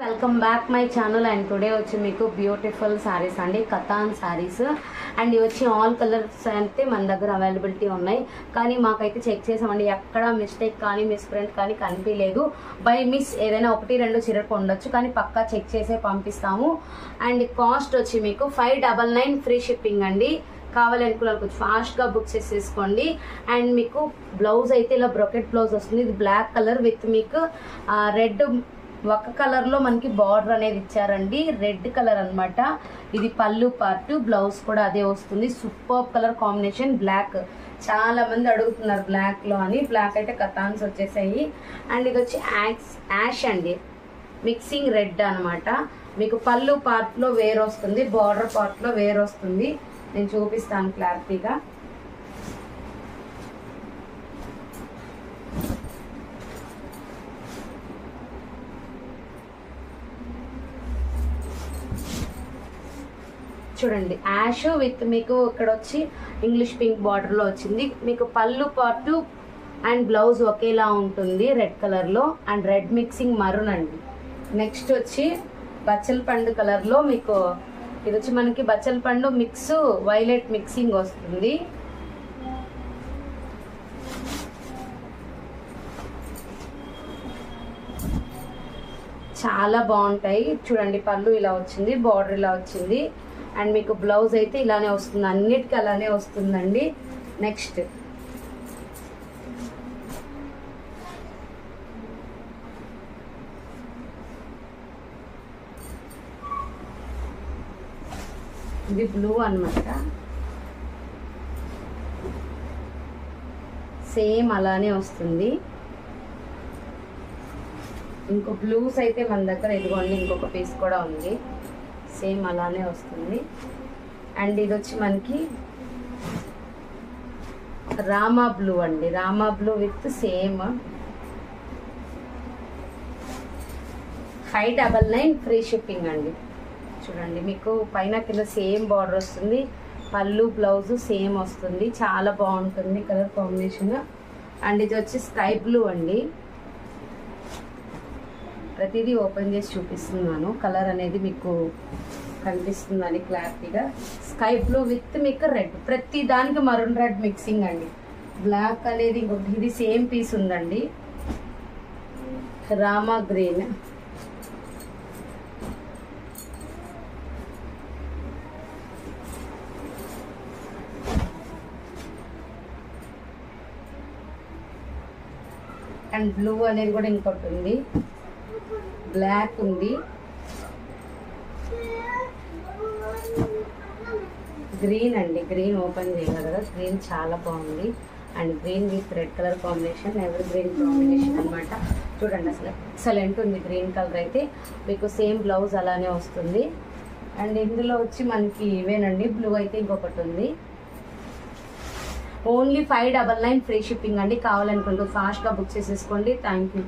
Welcome back my channel and today వచ్చి మీకు beautiful saris అండి, కతాన్ సారీస్. అండ్ ఇవి వచ్చి ఆల్ కలర్స్ అయితే మన దగ్గర అవైలబిలిటీ ఉన్నాయి. కానీ మాకైతే చెక్ చేసామండి, ఎక్కడ మిస్టేక్ కానీ మిస్ప్రింట్ కానీ కనిపించలేదు. బై మిస్ ఏదైనా ఒకటి రెండు చిరకు ఉండొచ్చు, కానీ పక్కా చెక్ చేసే పంపిస్తాము. అండ్ కాస్ట్ వచ్చి మీకు 599 ఫ్రీ షిప్పింగ్ అండి. కావాలనుకున్న కొంచెం ఫాస్ట్గా బుక్ చేసేసుకోండి. అండ్ మీకు బ్లౌజ్ అయితే ఇలా బ్రొకెట్ బ్లౌజ్ వస్తుంది. ఇది బ్లాక్ కలర్ విత్ మీకు రెడ్ ఒక కలర్ లో మనకి బార్డర్ అనేది ఇచ్చారండి, రెడ్ కలర్ అన్నమాట. ఇది పళ్ళు పార్ట్, బ్లౌజ్ కూడా అదే వస్తుంది. Super colour combination black. చాలా మంది అడుగుతున్నారు బ్లాక్ లో అని. బ్లాక్ అయితే కతాన్స్ వచ్చేసాయి. అండ్ ఇది వచ్చి యాష్ అండి, మిక్సింగ్ రెడ్ అన్నమాట. మీకు పళ్ళు పార్ట్ లో వేర్ వస్తుంది, బార్డర్ పార్ట్ లో వేర్ వస్తుంది. నేను చూపిస్తాను క్లారిటీగా. చూడండి, యాష్ విత్ మీకు ఇక్కడ వచ్చి ఇంగ్లీష్ పింక్ బార్డర్ లో వచ్చింది. మీకు పళ్ళు పార్ట్ అండ్ బ్లౌజ్ ఒకేలా ఉంటుంది రెడ్ కలర్ లో. అండ్ రెడ్ మిక్సింగ్ మరూన్ అండి. నెక్స్ట్ వచ్చి బచ్చల పండు కలర్ లో మీకు ఇది వచ్చి మనకి బచ్చల పండు మిక్స్ వైలెట్ మిక్సింగ్ వస్తుంది. చాలా బాగుంటాయి. చూడండి, పళ్ళు ఇలా వచ్చింది, బార్డర్ ఇలా వచ్చింది. అండ్ మీకు బ్లౌజ్ అయితే ఇలానే వస్తుంది, అన్నిటికీ అలానే వస్తుందండి. నెక్స్ట్ ఇది బ్లూ అన్నమాట, సేమ్ అలానే వస్తుంది. ఇంకో బ్లూస్ అయితే మన దగ్గర ఇదిగోండి, ఇంకొక పీస్ కూడా ఉంది, సేమ్ అలానే వస్తుంది. అండ్ ఇది వచ్చి మనకి రామా బ్లూ అండి, Rama blue with same 599 free shipping అండి. చూడండి, మీకు పైన కింద సేమ్ బార్డర్ వస్తుంది, పళ్ళు బ్లౌజ్ సేమ్ వస్తుంది. చాలా బాగుంటుంది కలర్ కాంబినేషన్. అండ్ ఇది వచ్చి స్కై బ్లూ అండి. ప్రతిదీ ఓపెన్ చేసి చూపిస్తున్నాను, కలర్ అనేది మీకు కనిపిస్తుందని క్లారిటీగా. స్కై బ్లూ విత్ మీకు రెడ్, ప్రతి దానికి మరూన్ రెడ్ మిక్సింగ్ అండి. బ్లాక్ అనేది ఇంకొకటి, ఇది సేమ్ పీస్ ఉందండి. రామా గ్రీన్, అండ్ బ్లూ అనేది కూడా ఇంకోటి ఉంది, బ్లాక్ ఉంది, గ్రీన్ అండి. గ్రీన్ ఓపెన్ చేయగలరా, గ్రీన్ చాలా బాగుంది. And green with red colour combination, ever green combination అనమాట. చూడండి, అసలు ఎక్సలెంట్ ఉంది గ్రీన్ కలర్ అయితే. మీకు సేమ్ బ్లౌజ్ అలానే వస్తుంది. అండ్ ఇందులో వచ్చి మనకి ఇవేనండి, బ్లూ అయితే ఇంకొకటి ఉంది. ఓన్లీ 599 ఫ్రీ షిప్పింగ్ అండి. కావాలనుకుంటూ ఫాస్ట్గా బుక్ చేసేసుకోండి. Thank you.